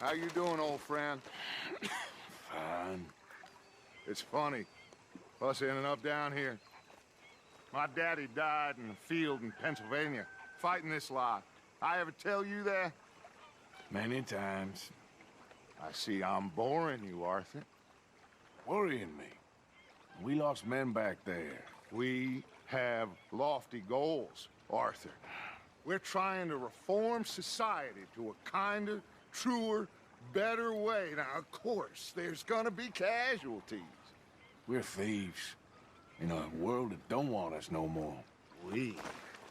How you doing, old friend? Fine. It's funny, us ending up down here. My daddy died in the field in Pennsylvania, fighting this lot. I ever tell you that? Many times. I see I'm boring you, Arthur. Worrying me. We lost men back there. We have lofty goals, Arthur. We're trying to reform society to a kinder, truer, better way. Now, of course, there's gonna be casualties. We're thieves. In a world that don't want us no more. We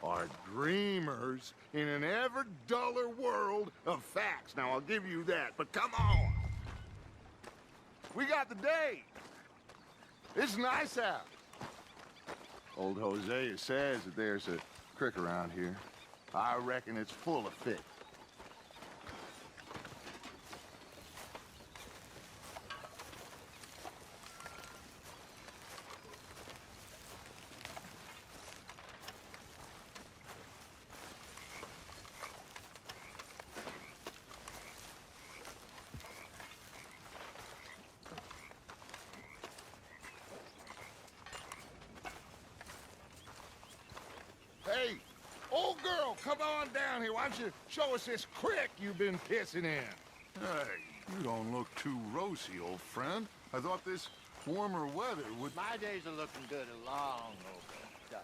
are dreamers in an ever duller world of facts. Now, I'll give you that, but come on. We got the day. It's nice out. Old Hosea says that there's a creek around here. I reckon it's full of fish. Hey, old girl, come on down here. Why don't you show us this creek you've been pissing in? Hey, you don't look too rosy, old friend. I thought this warmer weather would... My days are looking good along over Dutch.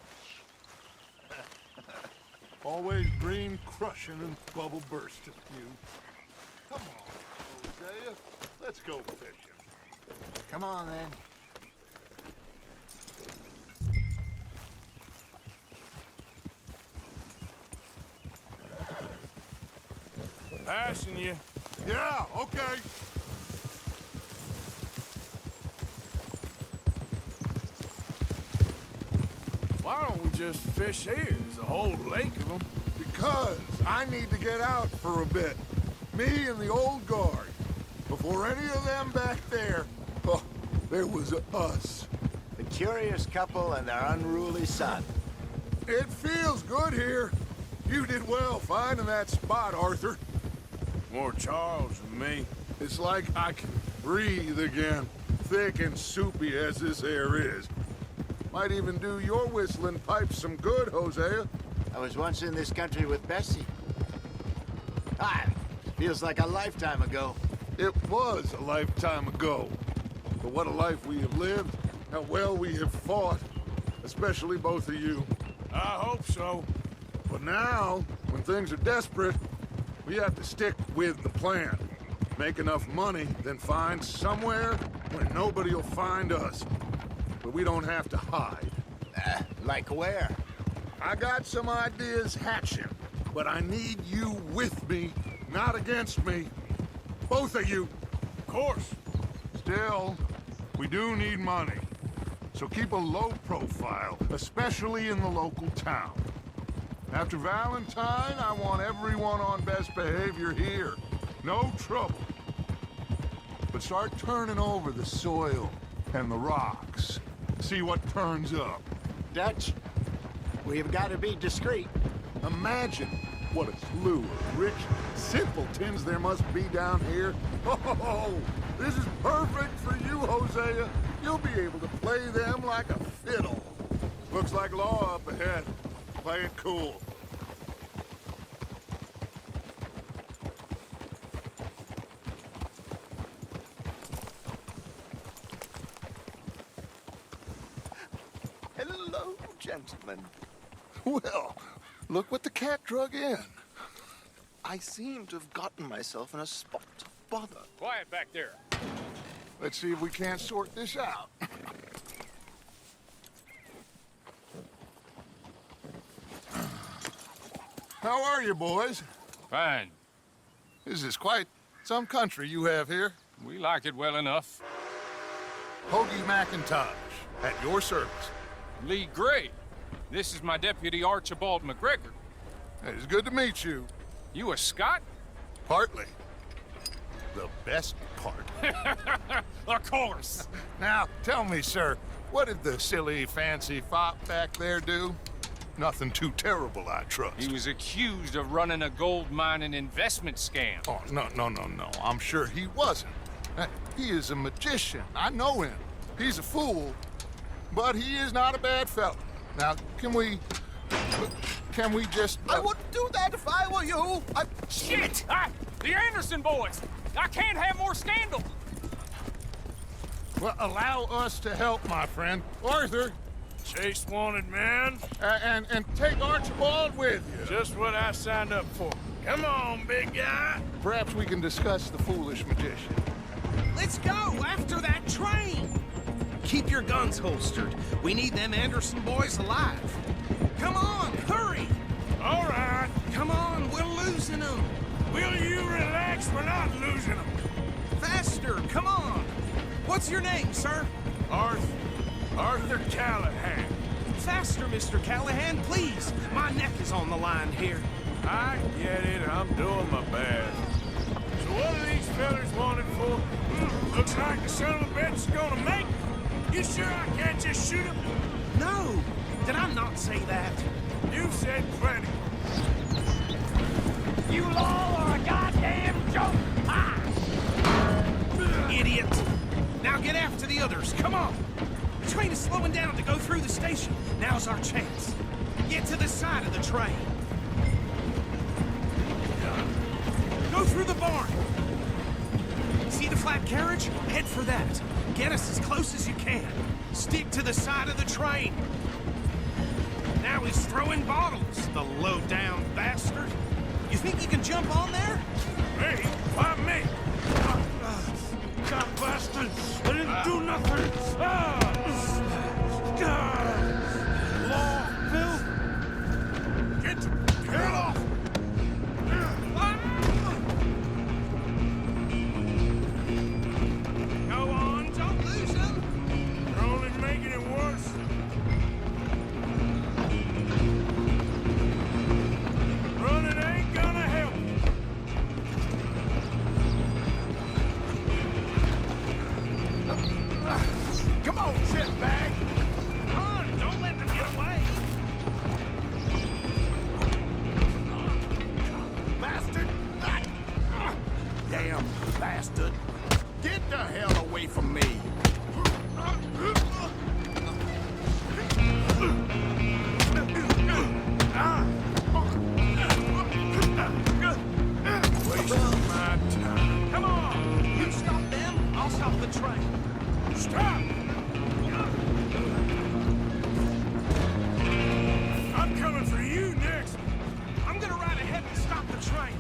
Always green crushing and bubble bursting, you. Come on, Hosea. Let's go fishing. Come on, then. Passing you. Yeah, okay. Why don't we just fish here? There's a whole lake of them. Because I need to get out for a bit. Me and the old guard. Before any of them back there, oh, there was us. The curious couple and their unruly son. It feels good here. You did well finding that spot, Arthur. More Charles than me. It's like I can breathe again, thick and soupy as this air is. Might even do your whistling pipes some good, Hosea. I was once in this country with Bessie. Feels like a lifetime ago. It was a lifetime ago. But what a life we have lived, how well we have fought, especially both of you. I hope so. But now, when things are desperate, we have to stick with the plan. Make enough money, then find somewhere where nobody will find us. But we don't have to hide. Like where? I got some ideas hatching, but I need you with me, not against me. Both of you. Of course. Still, we do need money. So keep a low profile, especially in the local town. After Valentine, I want everyone on best behavior here. No trouble. But start turning over the soil and the rocks. See what turns up. Dutch, we've got to be discreet. Imagine what a slew of rich simpletons there must be down here. Oh, this is perfect for you, Hosea. You'll be able to play them like a fiddle. Looks like law up ahead. Play it cool. Hello, gentlemen. Well, look what the cat drug in. I seem to have gotten myself in a spot of bother. Quiet back there. Let's see if we can't sort this out. How are you, boys? Fine. This is quite some country you have here. We like it well enough. Hoagie McIntosh, at your service. Lee Gray. This is my deputy Archibald McGregor. It's good to meet you. You a Scot? Partly. The best part. Of course. Now, tell me, sir, what did the silly, fancy fop back there do? Nothing too terrible, I trust. He was accused of running a gold mining investment scam. Oh, no. I'm sure he wasn't. He is a magician. I know him. He's a fool, but he is not a bad fellow. Now, can we just... I wouldn't do that if I were you. Shit! The Anderson boys! I can't have more scandal! Well, allow us to help, my friend. Arthur, Chase wanted man. and take Archibald with you. Just what I signed up for. Come on, big guy. Perhaps we can discuss the foolish magician. Let's go after that train! Keep your guns holstered. We need them Anderson boys alive. Come on, hurry! All right. Come on, we're losing them. Will you relax? We're not losing them. Faster, come on. What's your name, sir? Arthur Callahan. Faster, Mr. Callahan, please. My neck is on the line here. I get it. I'm doing my best. So what are these fellas wanted for? Looks like the son of a bitch is gonna make it. You sure I can't just shoot him? No, did I not say that? You said plenty. You all are a goddamn joke! Idiot. Now get after the others, come on. The train is slowing down to go through the station. Now's our chance. Get to the side of the train. Go through the barn. See the flat carriage? Head for that. Get us as close as you can. Stick to the side of the train. Now he's throwing bottles, the low-down bastard. You think you can jump on there? Hey, why me? God bastard! I didn't do nothing! Law, Bill! Get off! Go on, don't lose him. You're only making it worse. Running ain't gonna help. Come on, shitbag! Come on, don't let them get away. Bastard! Damn bastard! Get the hell away from me! Wasting my time. Come on, you stop them, I'll stop the train. Stop! I'm coming for you next. I'm gonna ride ahead and stop the train.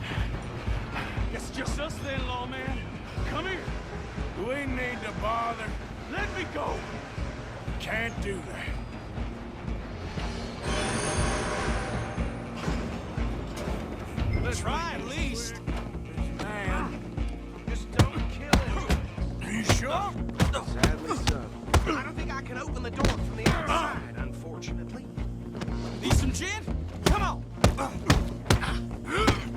It's just us then, lawman. Come here. We need to bother. Let me go. Can't do that. Let's try at least. Man, Just don't kill him. are you sure? Sadly so. I don't think I can open the door from the outside, unfortunately. Need some gin? Come on.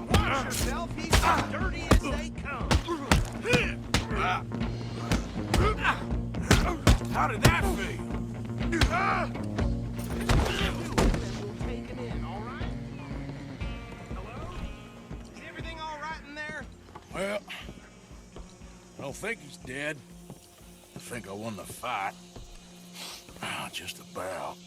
Watch yourself, he's as dirty as they come. How did that feel? We'll take him in, all right? Hello? Is everything all right in there? Well, I don't think he's dead. I think I won the fight. Just about.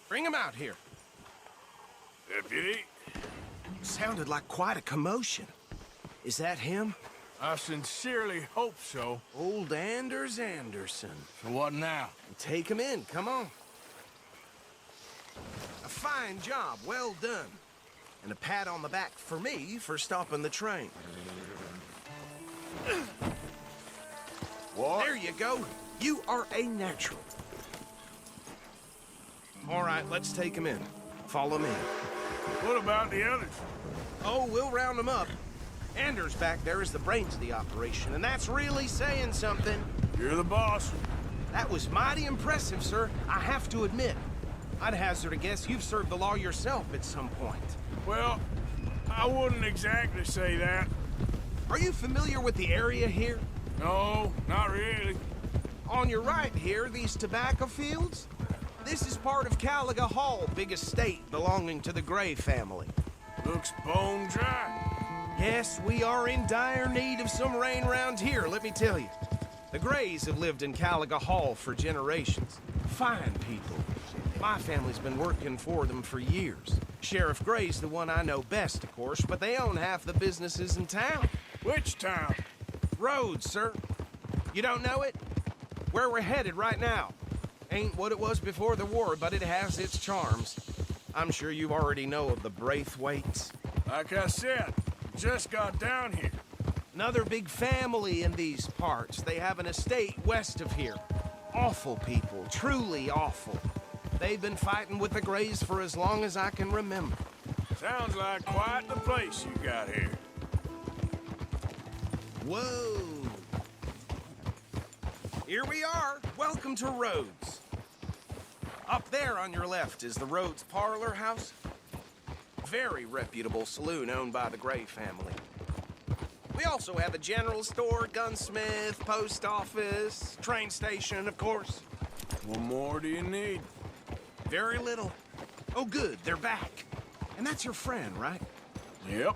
Bring him out here. Deputy, Sounded like quite a commotion. Is that him? I sincerely hope so. Old Anders Anderson. So what now? Take him in, come on. A fine job, well done. And a pat on the back for me for stopping the train. What? There you go. You are a natural. All right, let's take him in. Follow me. What about the others? Oh, we'll round them up. Anders back there is the brains of the operation, and that's really saying something. You're the boss. That was mighty impressive, sir. I have to admit. I'd hazard a guess you've served the law yourself at some point. Well, I wouldn't exactly say that. Are you familiar with the area here? No, not really. On your right here, these tobacco fields? This is part of Caliga Hall, big estate belonging to the Gray family. Looks bone dry. Yes, we are in dire need of some rain round here, let me tell you. The Grays have lived in Caliga Hall for generations. Fine people. My family's been working for them for years. Sheriff Gray's the one I know best, of course, but they own half the businesses in town. Which town? Rhodes, sir. You don't know it? Where we're headed right now. Ain't what it was before the war, but it has its charms. I'm sure you already know of the Braithwaites. Like I said, just got down here. Another big family in these parts. They have an estate west of here. Awful people, truly awful. They've been fighting with the Grays for as long as I can remember. Sounds like quite the place you got here. Whoa. Here we are. Welcome to Rhodes. Up there on your left is the Rhodes Parlor House. Very reputable saloon owned by the Gray family. We also have a general store, gunsmith, post office, train station, of course. What more do you need? Very little. Oh, good, they're back. And that's your friend, right? Yep.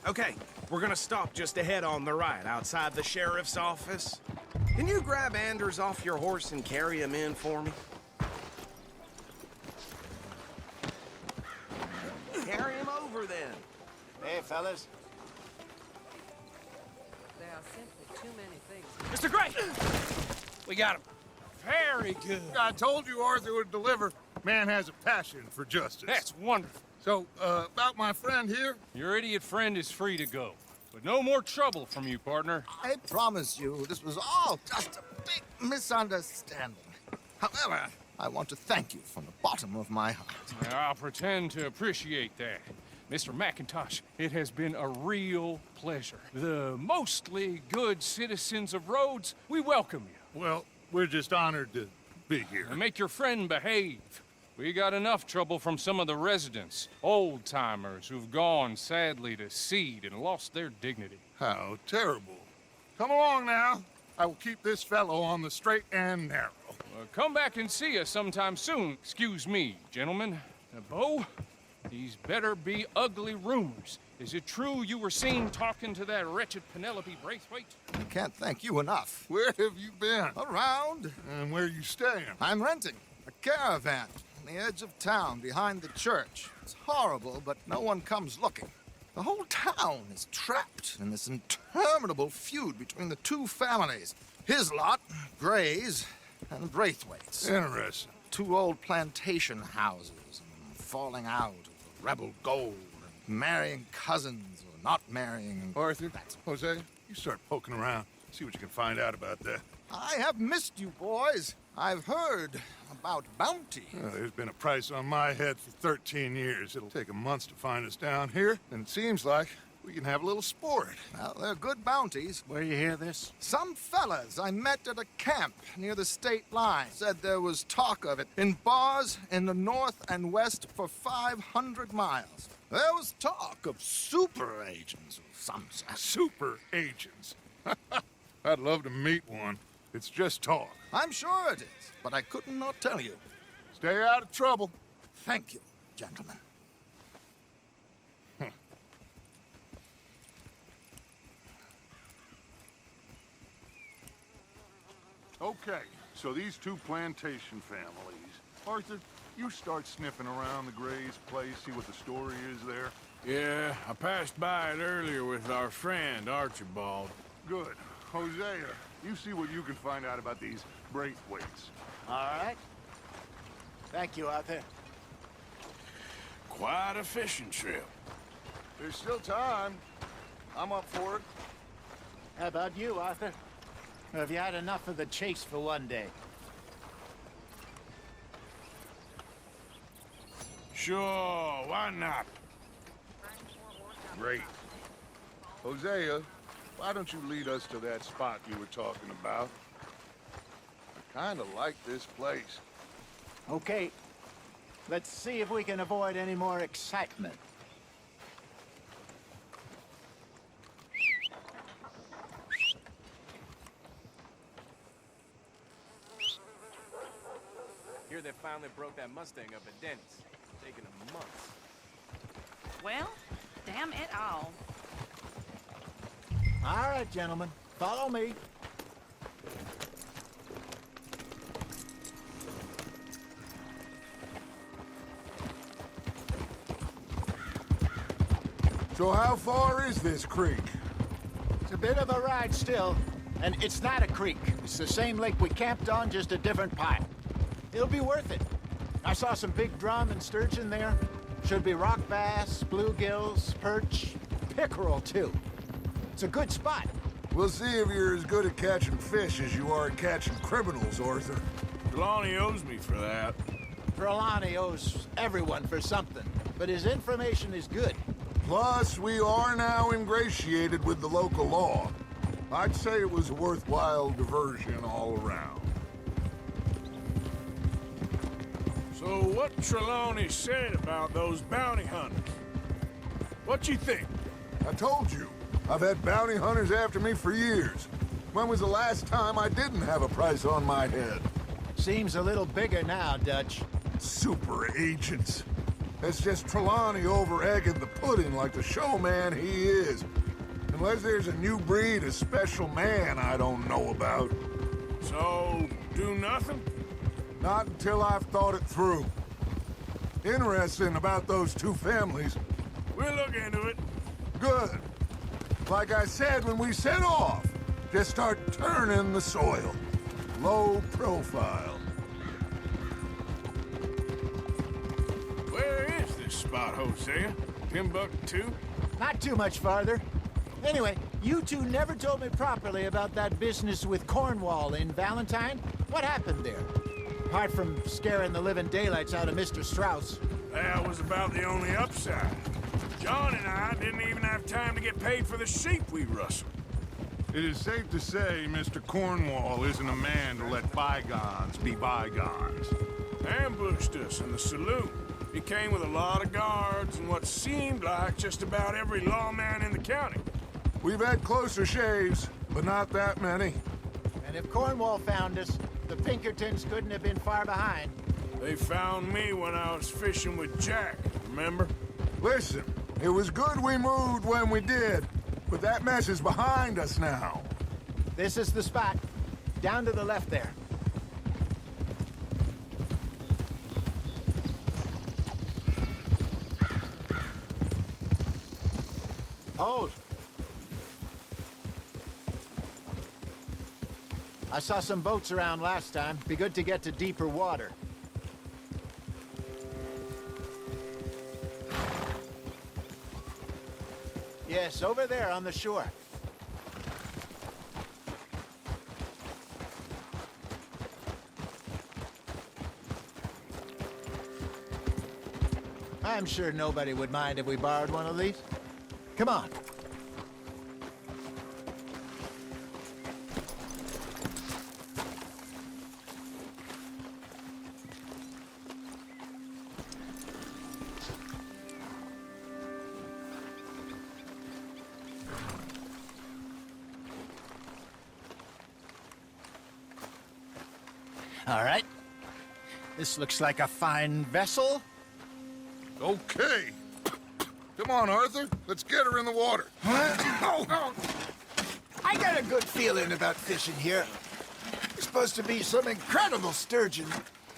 Okay, we're gonna stop just ahead on the right, outside the sheriff's office. Can you grab Anders off your horse and carry him in for me? Carry him over, then. Hey, fellas. There are simply too many things. Mr. Gray! We got him. Very good. I told you Arthur would deliver. Man has a passion for justice. That's wonderful. So, about my friend here? Your idiot friend is free to go. But no more trouble from you, partner. I promise you, this was all just a big misunderstanding. However, I want to thank you from the bottom of my heart. I'll pretend to appreciate that. Mr. McIntosh, it has been a real pleasure. The mostly good citizens of Rhodes, we welcome you. Well, we're just honored to be here. And make your friend behave. We got enough trouble from some of the residents, old-timers who've gone, sadly, to seed and lost their dignity. How terrible. Come along now. I will keep this fellow on the straight and narrow. Come back and see us sometime soon. Excuse me, gentlemen. Bo, these better be ugly rumors. Is it true you were seen talking to that wretched Penelope Braithwaite? I can't thank you enough. Where have you been? Around. And where you staying? I'm renting a caravan on the edge of town behind the church. It's horrible, but no one comes looking. The whole town is trapped in this interminable feud between the two families. His lot, Grays, and Braithwaite's. Interesting. Two old plantation houses, and falling out of the rebel gold, and marrying cousins or not marrying. Arthur, Jose, you start poking around. See what you can find out about that. I have missed you, boys. I've heard about bounty. There's been a price on my head for 13 years. It'll take a month to find us down here, and it seems like we can have a little sport. Well, they're good bounties. Where you hear this? Some fellas I met at a camp near the state line said there was talk of it in bars in the north and west for 500 miles. There was talk of super agents of some sort. Super agents. I'd love to meet one. It's just talk. I'm sure it is, but I couldn't not tell you. Stay out of trouble. Thank you, gentlemen. Okay, so these two plantation families. Arthur, you start sniffing around the Gray's place, see what the story is there. Yeah, I passed by it earlier with our friend, Archibald. Good. Hosea, you see what you can find out about these Braithwaites. All right. Thank you, Arthur. Quite a fishing trip. There's still time. I'm up for it. How about you, Arthur? Or have you had enough of the chase for one day? Sure, why not? Great. Hosea, why don't you lead us to that spot you were talking about? I kind of like this place. Okay. Let's see if we can avoid any more excitement. Here they finally broke that Mustang up at Denny's. Taking them months. Well, damn it all. All right, gentlemen. Follow me. So how far is this creek? It's a bit of a ride still. And it's not a creek. It's the same lake we camped on, just a different pipe. It'll be worth it. I saw some big drum and sturgeon there. Should be rock bass, bluegills, perch, pickerel too. It's a good spot. We'll see if you're as good at catching fish as you are at catching criminals, Arthur. Trelawney owes me for that. Trelawney owes everyone for something, but his information is good. Plus, we are now ingratiated with the local law. I'd say it was a worthwhile diversion all around. So what Trelawney said about those bounty hunters? What you think? I told you, I've had bounty hunters after me for years. When was the last time I didn't have a price on my head? Seems a little bigger now, Dutch. Super agents. That's just Trelawney over-egging the pudding like the showman he is. Unless there's a new breed of special man I don't know about. So, do nothing? Not until I've thought it through. Interesting about those two families. We'll look into it. Good. Like I said when we set off, just start turning the soil. Low profile. Where is this spot, Hosea? Timbuktu? Not too much farther. Anyway, you two never told me properly about that business with Cornwall in Valentine. What happened there? Apart from scaring the living daylights out of Mr. Strauss. That was about the only upside. John and I didn't even have time to get paid for the sheep we rustled. It is safe to say Mr. Cornwall isn't a man to let bygones be bygones. Ambushed us in the saloon. He came with a lot of guards and what seemed like just about every lawman in the county. We've had closer shaves, but not that many. And if Cornwall found us, the Pinkertons couldn't have been far behind. They found me when I was fishing with Jack, remember? Listen, it was good we moved when we did, but that mess is behind us now. This is the spot. Down to the left there. Hold. I saw some boats around last time. Be good to get to deeper water. Yes, over there on the shore. I'm sure nobody would mind if we borrowed one of these. Come on. All right. This looks like a fine vessel. Okay. Come on, Arthur. Let's get her in the water. Oh. I got a good feeling about fishing here. There's supposed to be some incredible sturgeon.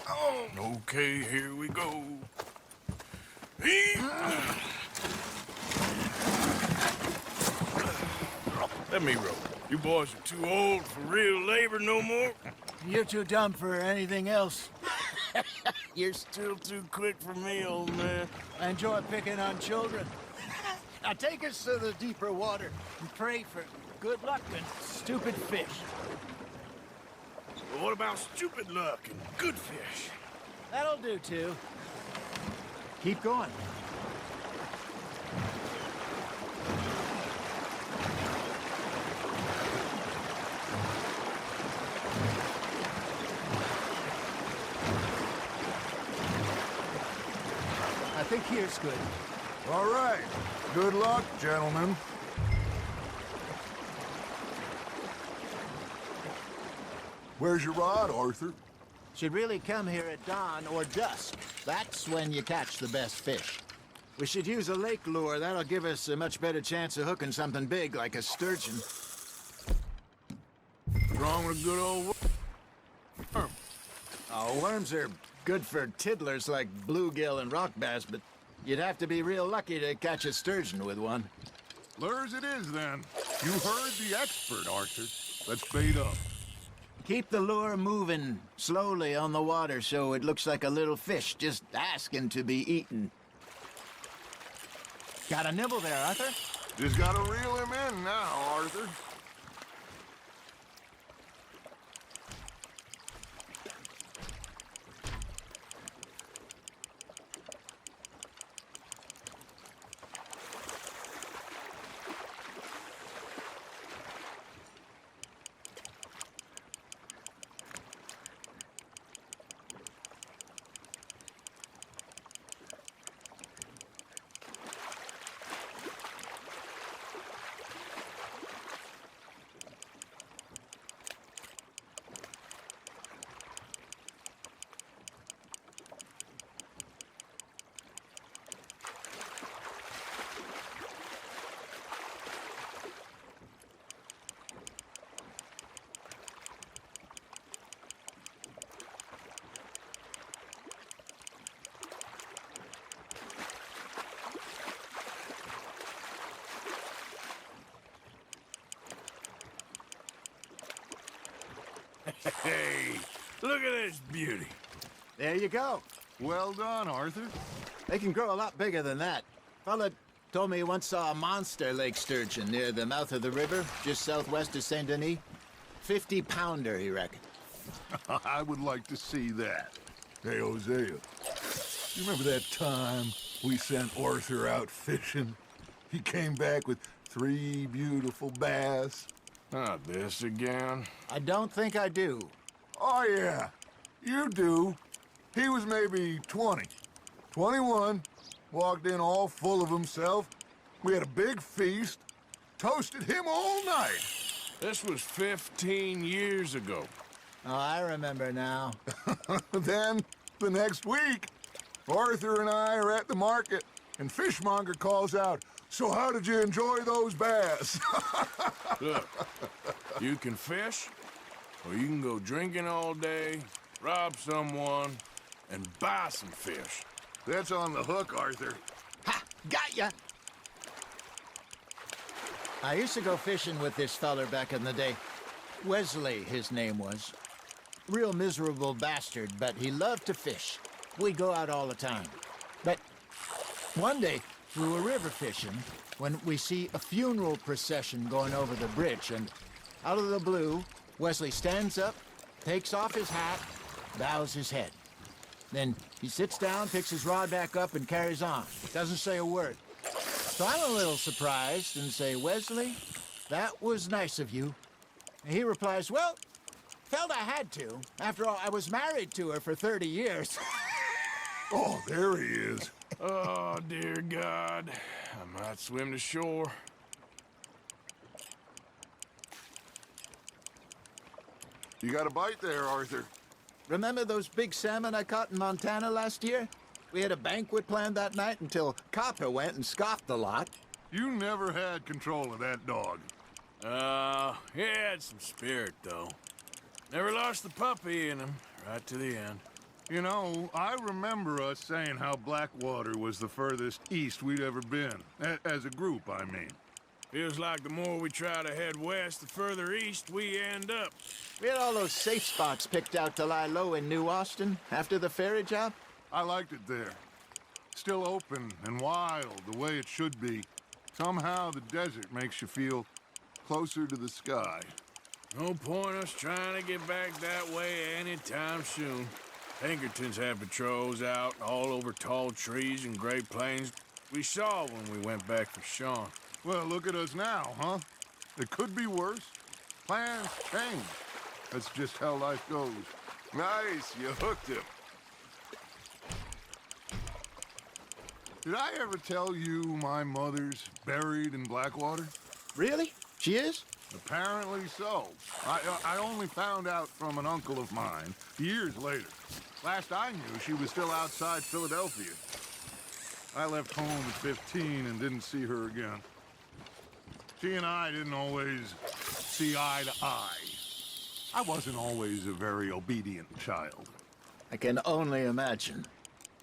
Oh. Okay, here we go. Let me row. You boys are too old for real labor no more. You're too dumb for anything else. You're still too quick for me, old man. I enjoy picking on children. Now take us to the deeper water and pray for good luck and stupid fish. But what about stupid luck and good fish? That'll do, too. Keep going. think here's good. All right. Good luck, gentlemen. Where's your rod, Arthur? Should really come here at dawn or dusk. That's when you catch the best fish. We should use a lake lure. That'll give us a much better chance of hooking something big like a sturgeon. What's wrong with a good old worm? Oh, worms are good for tiddlers like bluegill and rock bass, but you'd have to be real lucky to catch a sturgeon with one. Lures it is, then. You heard the expert, Arthur. Let's bait up. Keep the lure moving slowly on the water so it looks like a little fish just asking to be eaten. Got a nibble there, Arthur? Just gotta reel him in now, Arthur. Hey, look at this beauty. There you go. Well done, Arthur. They can grow a lot bigger than that. Fella told me he once saw a monster lake sturgeon near the mouth of the river, just southwest of Saint Denis. 50-pounder, he reckoned. I would like to see that. Hey, Hosea, you remember that time we sent Arthur out fishing? He came back with 3 beautiful bass. Not this again. I don't think I do. Oh, yeah, you do. He was maybe 20, 21, walked in all full of himself. We had a big feast, toasted him all night. This was 15 years ago. Oh, I remember now. Then, the next week, Arthur and I are at the market, and Fishmonger calls out, "So how did you enjoy those bass?" Look, you can fish, or you can go drinking all day, rob someone, and buy some fish. That's on the hook, Arthur. Ha! Got ya! I used to go fishing with this feller back in the day. Wesley, his name was. Real miserable bastard, but he loved to fish. We'd go out all the time. But one day, we were river fishing when we see a funeral procession going over the bridge, and out of the blue, Wesley stands up, takes off his hat, bows his head. Then he sits down, picks his rod back up, and carries on. Doesn't say a word. So I'm a little surprised and say, "Wesley, that was nice of you." And he replies, "Well, felt I had to. After all, I was married to her for 30 years. Oh, there he is. Oh, dear God. I might swim to shore. You got a bite there, Arthur. Remember those big salmon I caught in Montana last year? We had a banquet planned that night until Copper went and scoffed the lot. You never had control of that dog. He had some spirit, though. Never lost the puppy in him, right to the end. You know, I remember us saying how Blackwater was the furthest east we'd ever been. As a group, I mean. Feels like the more we try to head west, the further east we end up. We had all those safe spots picked out to lie low in New Austin after the ferry job. I liked it there. Still open and wild, the way it should be. Somehow the desert makes you feel closer to the sky. No point us trying to get back that way anytime soon. Pinkertons had patrols out all over tall trees and Great Plains. We saw when we went back for Sean. Well, look at us now, huh? It could be worse. Plans change. That's just how life goes. Nice, you hooked him. Did I ever tell you my mother's buried in Blackwater? Really? She is? Apparently so. I only found out from an uncle of mine years later. Last I knew, she was still outside Philadelphia. I left home at 15 and didn't see her again. She and I didn't always see eye to eye. I wasn't always a very obedient child. I can only imagine.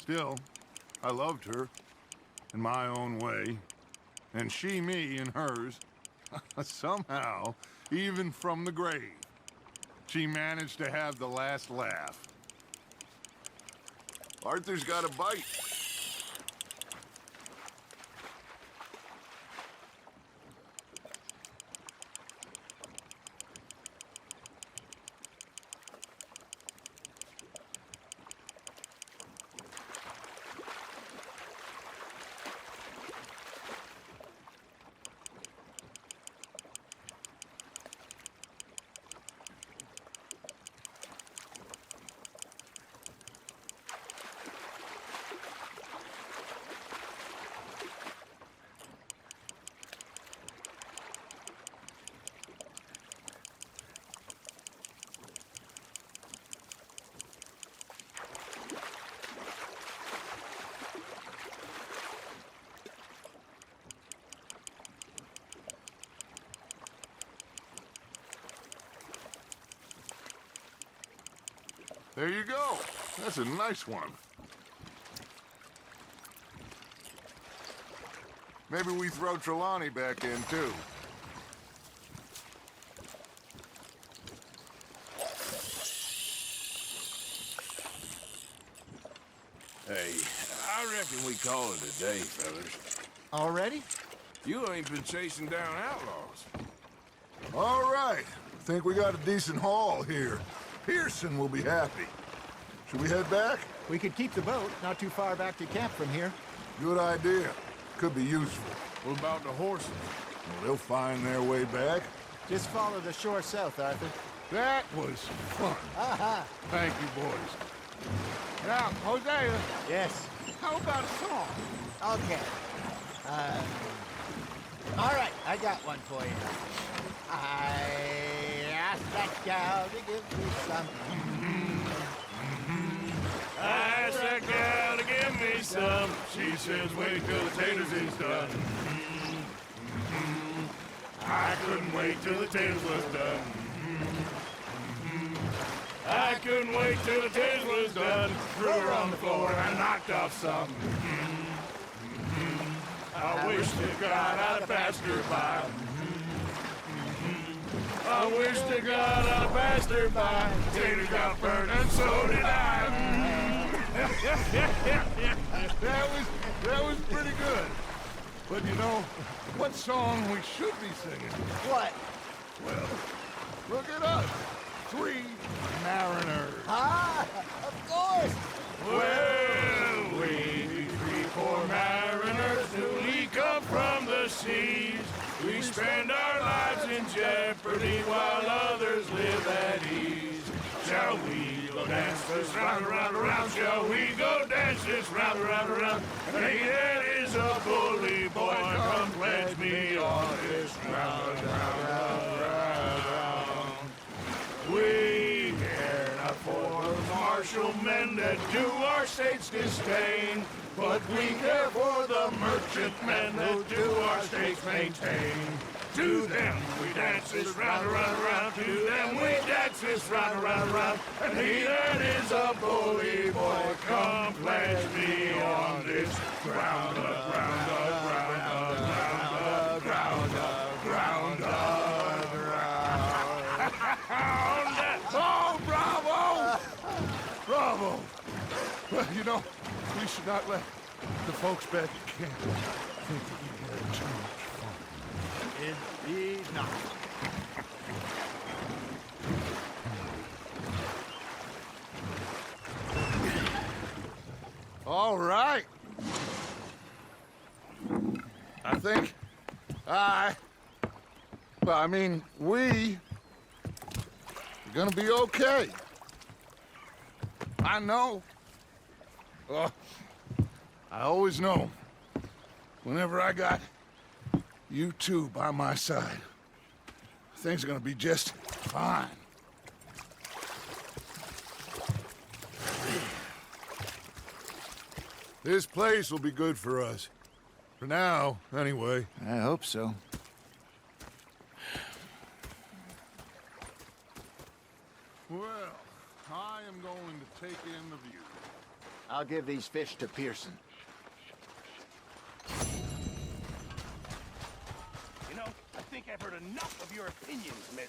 Still, I loved her in my own way, and she me in hers. Somehow, even from the grave, she managed to have the last laugh. Arthur's got a bite. There you go. That's a nice one. Maybe we throw Trelawney back in, too. Hey, I reckon we call it a day, fellas. Already? You ain't been chasing down outlaws. All right. Think we got a decent haul here. Pearson will be happy. Should we head back? We could keep the boat not too far back to camp from here. Good idea. Could be useful. What about the horses? Well, they'll find their way back. Just follow the shore south, Arthur. That was fun. Aha! Thank you, boys. Now, Hosea, Yes. how about a song? Okay. All right, I got one for you. I asked that gal to give me some. I asked that gal to give me some. She says, wait till the taters is done. I couldn't wait till the taters was done. I couldn't wait till the taters was done. Threw her on the floor and knocked off some. I wish to God I'd have passed her by. I wish to God I'd have passed her by. Tater got burned and so did I. That was pretty good. But you know, what song we should be singing? What? Well, look at us. 3 mariners. Ah, of course. Well, we 3 poor mariners newly come from the seas. We spend our lives in jeopardy while others live at ease. Shall we go dance this round, around, around? Shall we go dance this round, around, around? Hey, that is a bully boy. Come pledge me on this round, round, round, round, round. We care not for the martial men that do our state's disdain, but we care for the merchant men that do our states maintain. To them we dance this round, around, around. To them we dance this round, around, around. And he that is a bully boy, come pledge me on this ground, ground, ground, ground, ground, ground, ground, ground. Oh, bravo! Bravo! Well, you know, we should not let the folks back at camp think that we had too much fun. Indeed not. All right. I think we are gonna be okay. I know. I always know whenever I got you two by my side, things are gonna be just fine. This place will be good for us. For now, anyway. I hope so. Well, I am going to take in the view. I'll give these fish to Pearson. You know, I think I've heard enough of your opinions, miss.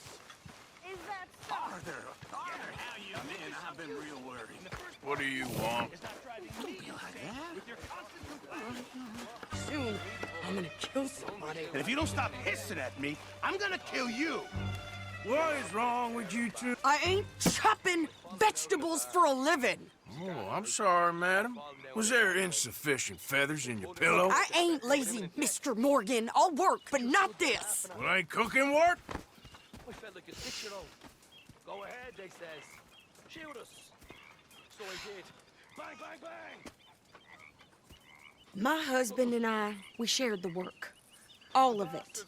Is that so? Arthur, how you been? I've been real worried. What do you want? Don't be like that. With your constant complaints. Soon, I'm gonna kill somebody. And if you don't stop hissing at me, I'm gonna kill you. What is wrong with you two? I ain't chopping vegetables for a living. Oh, I'm sorry, madam. Was there insufficient feathers in your pillow? I ain't lazy, Mr. Morgan. I'll work, but not this. Well, ain't cooking work? We felt like a 6-year-old. Go ahead, they says. Shoot us. So he did. Bang, bang, bang! My husband and I, we shared the work. All of it.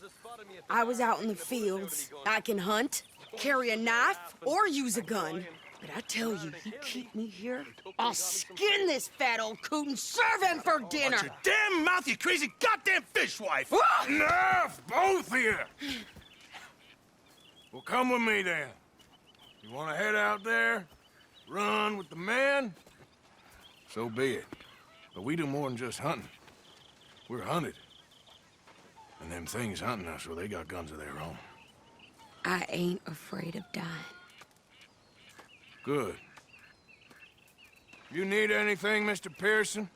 I was out in the fields. I can hunt, carry a knife, or use a gun. But I tell you, you keep me here, I'll skin this fat old coot and serve him for dinner. Watch your damn mouth, you crazy goddamn fishwife! Enough, both of you! Well, come with me then. You want to head out there, run with the men? So be it. But we do more than just hunting. We're hunted. And them things hunting us, well, they got guns of their own. I ain't afraid of dying. Good. You need anything, Mr. Pearson?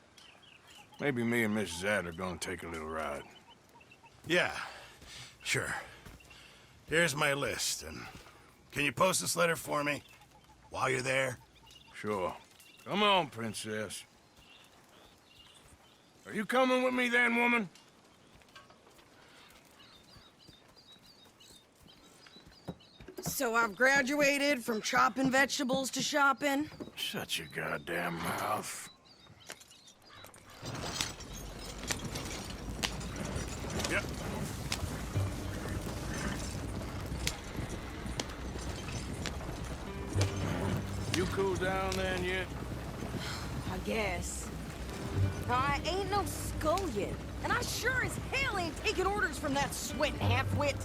Maybe me and Mrs. Adler gonna take a little ride. Yeah, sure. Here's my list, and can you post this letter for me while you're there? Sure. Come on, Princess. Are you coming with me then, woman? So I've graduated from chopping vegetables to shopping? Shut your goddamn mouth. Yep. You cool down then yet? I guess. I ain't no scullion, and I sure as hell ain't taking orders from that sweating half-wit.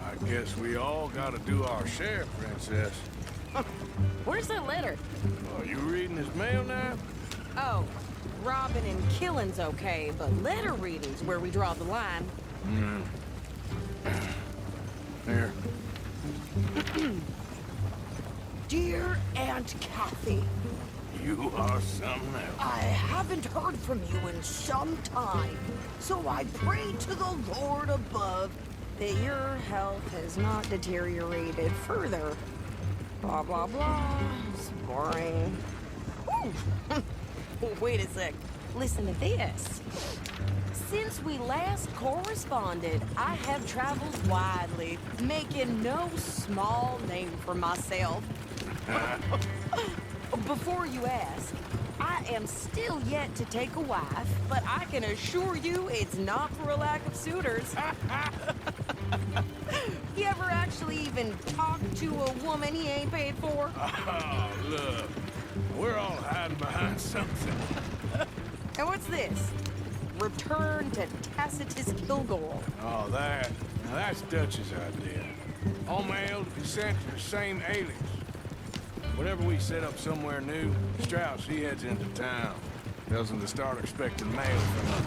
I guess we all gotta do our share, Princess. Where's that letter? Are you reading his mail now? Oh, robbing and killing's okay, but letter reading's where we draw the line. Here. Dear Aunt Kathy, You are something else. I haven't heard from you in some time, so I pray to the Lord above that your health has not deteriorated further. Blah, blah, blah. It's boring. Ooh. Wait a sec. Listen to this. Since we last corresponded, I have traveled widely, making no small name for myself. Before you ask, I am still yet to take a wife, but I can assure you it's not for a lack of suitors. You ever actually even talked to a woman he ain't paid for? Oh, look. We're all hiding behind something. And what's this? Return to Tacitus Kilgore. Oh, that. Now, that's Dutch's idea. All mail to be sent to the same alias. Whenever we set up somewhere new, Strauss, he heads into town. Tells them to start expecting mail from a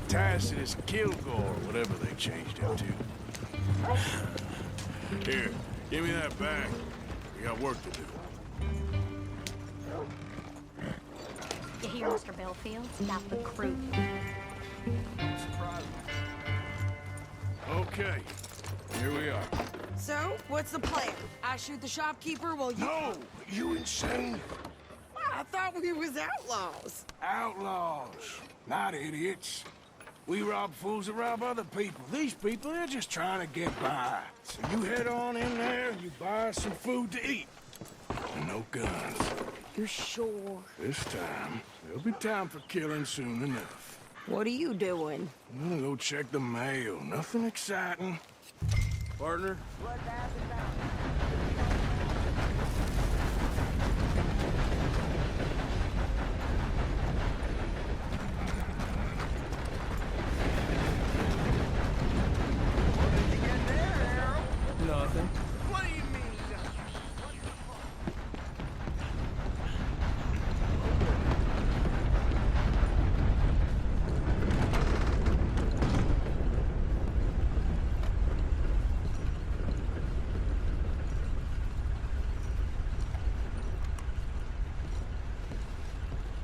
Tacitus Kilgore, whatever they changed it to. Here, give me that back. We got work to do. You hear, Mr. Belfield? Stop the crew. Okay, here we are. So, what's the plan? I shoot the shopkeeper while you... No! You insane? I thought we was outlaws. Outlaws, not idiots. We rob fools that rob other people. These people, they're just trying to get by. So you head on in there, you buy some food to eat. And no guns. You're sure? This time, there'll be time for killing soon enough. What are you doing? I'm gonna go check the mail. Nothing exciting. Partner? Nothing. What do you mean?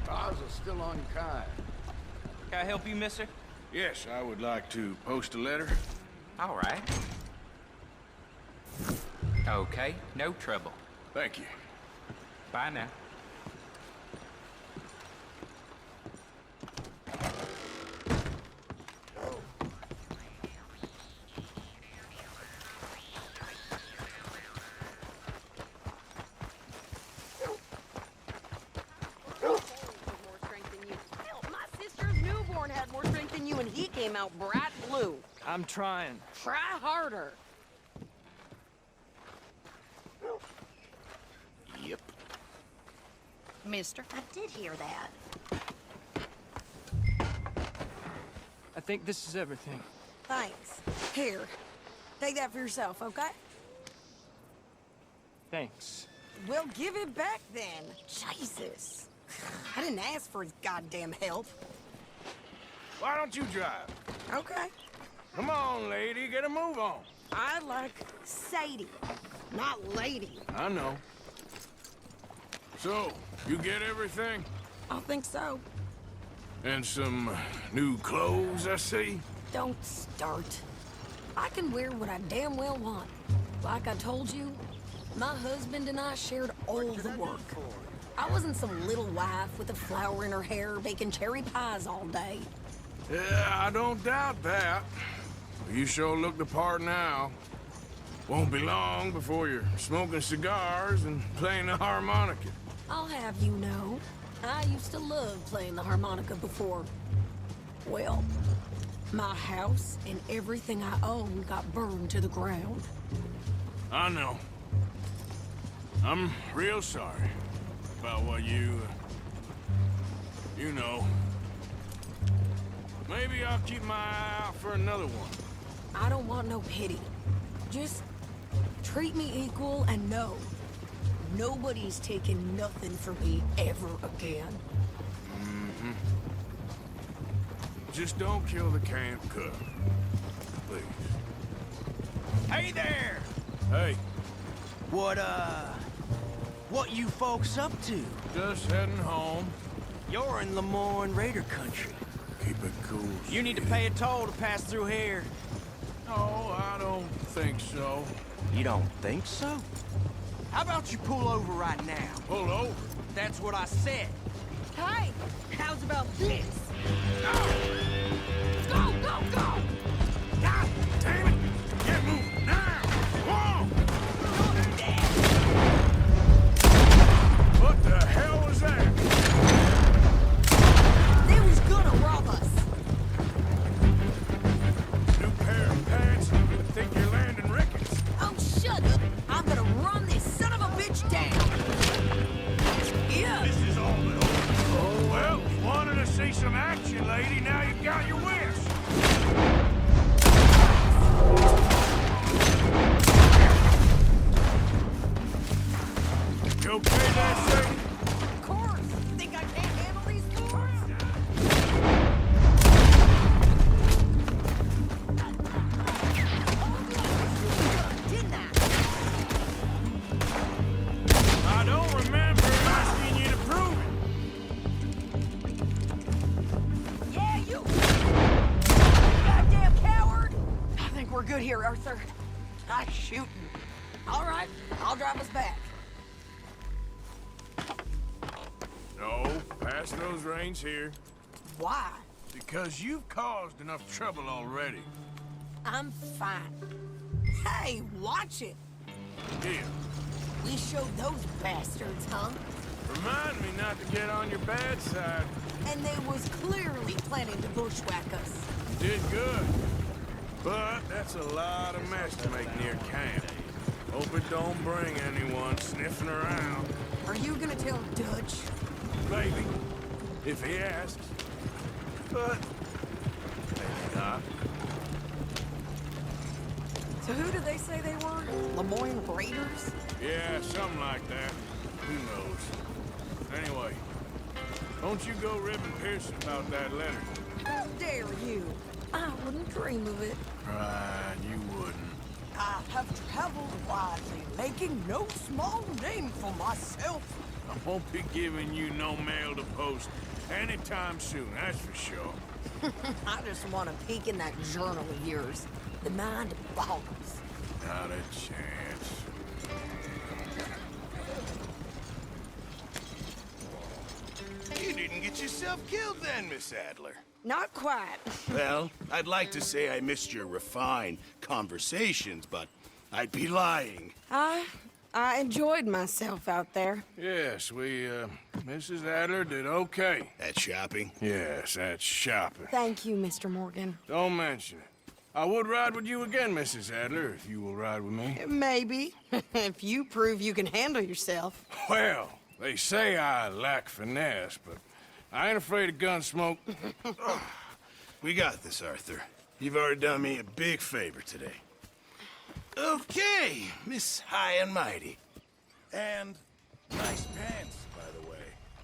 Ours are still unkind. Can I help you, mister? Yes, I would like to post a letter. All right. Okay, no trouble. Thank you. Bye now. Hell, my sister's newborn had more strength than you, and he came out bright blue. I'm trying. Try harder. Yep. Mister, I did hear that. I think this is everything. Thanks. Here, take that for yourself, okay? Thanks. Well, give it back then. Jesus. I didn't ask for his goddamn help. Why don't you drive? Okay. Come on, lady, get a move on. I like Sadie, not lady. I know. So, you get everything? I think so. And some new clothes, I see? Don't start. I can wear what I damn well want. Like I told you, my husband and I shared all the work. I wasn't some little wife with a flower in her hair baking cherry pies all day. Yeah, I don't doubt that. You sure look the part now. Won't be long before you're smoking cigars and playing the harmonica. I'll have you know, I used to love playing the harmonica before. Well, my house and everything I own got burned to the ground. I know. I'm real sorry about what you know. Maybe I'll keep my eye out for another one. I don't want no pity. Just treat me equal and know nobody's taking nothing from me ever again. Mm-hmm. Just don't kill the camp cook. Please. Hey there! Hey, What you folks up to? just heading home. You're in Lemoyne Raider country. Keep it cool. You need to pay a toll to pass through here. No, I don't think so. You don't think so? How about you pull over right now? Pull over. That's what I said. Hey, how's about this? Go, go, go! God damn it! Get moving now! Whoa! What the hell was that? They was gonna rob us. New pair of pants? I think you're landing Ricketts. Oh, shut up! I'm gonna run this son of a bitch down. Yeah. This is all but over. Well, you wanted to see some action, lady. Now you got your wish. You okay there, Sadie? Of course. Think I can't handle these doors? Didn't I? I don't remember asking you to prove it. Yeah, you. Goddamn coward. I think we're good here, Arthur. Nice shooting. All right, I'll drive us back. No, pass those reins here. Why? Because you've caused enough trouble already. I'm fine. Hey, watch it. Here. We showed those bastards, huh? Remind me not to get on your bad side. And they was clearly planning to bushwhack us. Did good. But that's a lot of mess to make near camp. Hope it don't bring anyone sniffing around. Are you gonna tell Dutch? Maybe. If he asks. But maybe not. So who did they say they were? Lemoyne Raiders? Yeah, something like that. Who knows? Anyway, don't you go ribbing Pearson about that letter. How dare you? I wouldn't dream of it. Right, you wouldn't. I have traveled widely, making no small name for myself. I won't be giving you no mail to post anytime soon, that's for sure. I just want to peek in that journal of yours. The mind boggles. Not a chance. You didn't get yourself killed then, Miss Adler. Not quite. Well, I'd like to say I missed your refined conversations, but I'd be lying. I enjoyed myself out there. Yes, Mrs. Adler did okay. At shopping? Yes, that's shopping. Thank you, Mr. Morgan. Don't mention it. I would ride with you again, Mrs. Adler, if you will ride with me. Maybe. If you prove you can handle yourself. Well, they say I lack finesse, but I ain't afraid of gun smoke. We got this, Arthur. You've already done me a big favor today. Okay, Miss High and Mighty. And nice pants.